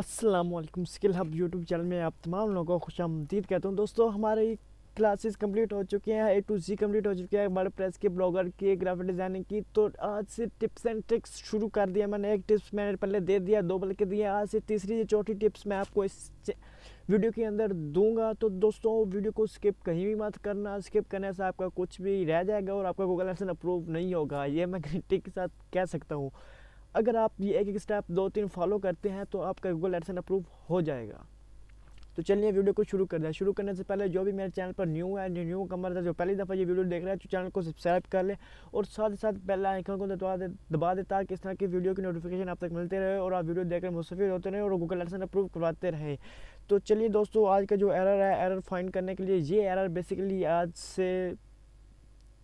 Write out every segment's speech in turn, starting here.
अस्सलाम वालेकुम। Skill hub YouTube channel में आप तमाम लोगों को खुशामदीद कहता हूँ। दोस्तों, हमारी क्लासेस कंप्लीट हो चुकी हैं, ए टू जी कंप्लीट हो चुकी है, वर्डप्रेस के, ब्लॉगर की, ग्राफिक डिज़ाइनिंग की। तो आज से टिप्स एंड ट्रिक्स शुरू कर दिया मैंने। एक टिप्स मैंने पहले दे दिया, दो बल्कि दिए, आज से तीसरी या चौथी टिप्स मैं आपको इस वीडियो के अंदर दूंगा। तो दोस्तों, वीडियो को स्किप कहीं भी मत करना। स्किप करने से आपका कुछ भी रह जाएगा और आपका गूगल एडसेंस अप्रूव नहीं होगा, ये मैं गारंटी के साथ कह सकता हूँ। अगर आप ये एक एक स्टेप 2-3 फॉलो करते हैं तो आपका गूगल एडसेंस अप्रूव हो जाएगा। तो चलिए वीडियो को शुरू करते हैं। शुरू करने से पहले जो भी मेरे चैनल पर न्यू है, न्यू कमर है, जो पहली दफ़ा ये वीडियो देख रहा है, तो चैनल को सब्सक्राइब कर ले और साथ ही साथ बेल आइकन को दबा दे ताकि इस तरह की वीडियो की नोटिफिकेशन आप तक मिलते रहे और आप वीडियो देखकर मुस्तफ़ीद होते रहे और गूगल एडसेंस अप्रूव करवाते रहे। तो चलिए दोस्तों, आज का जो एरर है, एरर फाइंड करने के लिए, ये एरर बेसिकली आज से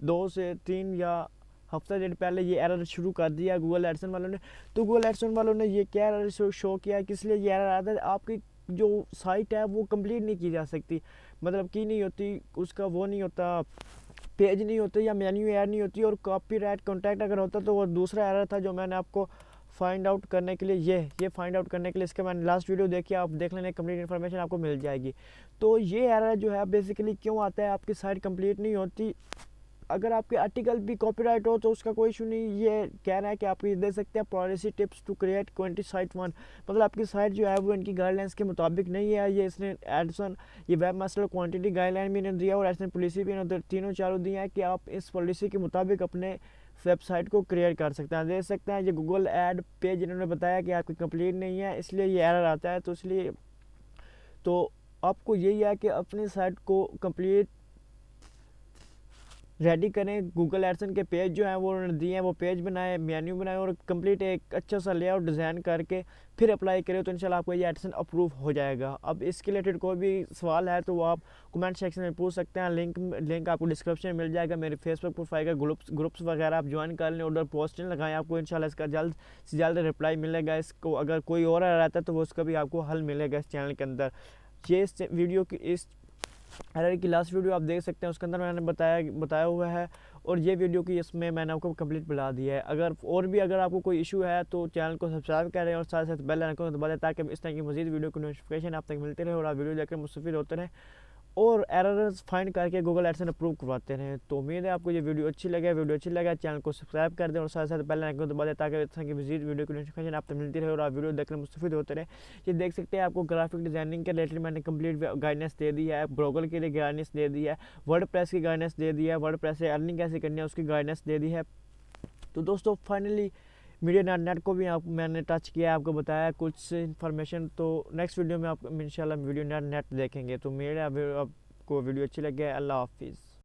2 से 3 या हफ्ता डेढ़ पहले ये एरर शुरू कर दिया गूगल एडसेंस वालों ने। तो गूगल एडसेंस वालों ने ये क्या एरर शो किया, किस लिए ये एरर आता है, आपकी जो साइट है वो कंप्लीट नहीं की जा सकती, मतलब की नहीं होती, उसका वो नहीं होता, पेज नहीं होते या मेन्यू ऐड नहीं होती, और कॉपीराइट कॉन्टैक्ट अगर होता तो वो दूसरा एरर था जो मैंने आपको फाइंड आउट करने के लिए ये फाइंड आउट करने के लिए इसके मैंने लास्ट वीडियो देखी, आप देख लेने, कंप्लीट इन्फॉर्मेशन आपको मिल जाएगी। तो ये एरर जो है बेसिकली क्यों आता है, आपकी साइट कंप्लीट नहीं होती। अगर आपके आर्टिकल भी कॉपीराइट हो तो उसका कोई इशू नहीं, ये कह रहा है कि आप ये दे सकते हैं policy tips to create 20 site 1, मतलब आपकी साइट जो है वो इनकी गाइडलाइंस के मुताबिक नहीं है। ये इसने एडसन, ये वेब मास्टर क्वांटिटी गाइडलाइन भी इन्होंने दिया और एडसन पॉलिसी भी इन्होंने तीनों चारों दी है कि आप इस पॉलिसी के मुताबिक अपने वेबसाइट को क्रिएट कर सकते हैं, दे सकते हैं। ये गूगल ऐड पेज इन्होंने बताया कि आपकी कंप्लीट नहीं है, इसलिए ये एरर आता है। तो इसलिए तो आपको यही है कि अपनी साइट को कंप्लीट रेडी करें। गूगल एडसेंस के पेज जो हैं वो उन्होंने दिए हैं, वो पेज बनाए, मेन्यू बनाए और कंप्लीट एक अच्छा सा लेआउट डिज़ाइन करके फिर अप्लाई करें, तो इंशाल्लाह आपको ये एडसेंस अप्रूव हो जाएगा। अब इसके रिलेटेड कोई भी सवाल है तो वो आप कमेंट सेक्शन में पूछ सकते हैं। लिंक आपको डिस्क्रिप्शन में मिल जाएगा। मेरे फेसबुक प्रोफाइल का ग्रुप्स वगैरह आप ज्वाइन कर लें, उधर पोस्ट लगाएं, आपको इंशाल्लाह इसका जल्द से जल्द रिप्लाई मिलेगा। इसको अगर कोई और आ रहता है तो वो उसका भी आपको हल मिलेगा इस चैनल के अंदर। ये इस वीडियो की, इस एरर की लास्ट वीडियो आप देख सकते हैं, उसके अंदर मैंने बताया हुआ है, और ये वीडियो की इसमें मैंने आपको कंप्लीट बता दिया है। अगर आपको कोई इशू है तो चैनल को सब्सक्राइब करें और साथ साथ बेल आइकन को दबा दें ताकि इस तरह की मजीद वीडियो की नोटिफिकेशन आप तक मिलती रहे और आप वीडियो देखकर मुस्तफ़ीद होते रहें और एरर्स फाइंड करके गूगल एडसेंस अप्रूव करवाते रहें। तो उम्मीद है आपको ये वीडियो अच्छी लगे, चैनल को सब्सक्राइब कर दें और साथ साथ बेल आइकन को दबा दें ताकि इस तरह की मजीद वीडियो की नोटिफिकेशन आप तक मिलती रहे और आप वीडियो देखकर मुस्तफ़ीद होते रहें। ये देख सकते हैं, आपको ग्राफिक डिज़ाइनिंग के रिलेटेड मैंने कंप्लीट गाइडेंस दे दी है, ब्लॉगर के लिए गाइडेंस दे दी है, वर्डप्रेस की गाइडेंस दे दी है, वर्डप्रेस से अर्निंग कैसे करनी है उसकी गाइडेंस दे दी है। तो दोस्तों, फाइनली मीडिया नेट को भी मैंने टच किया है, आपको बताया कुछ इन्फॉर्मेशन। तो नेक्स्ट वीडियो में आप इंशाल्लाह वीडियो नेट देखेंगे। तो मेरे आपको वीडियो अच्छी लगे, अल्लाह हाफिज़।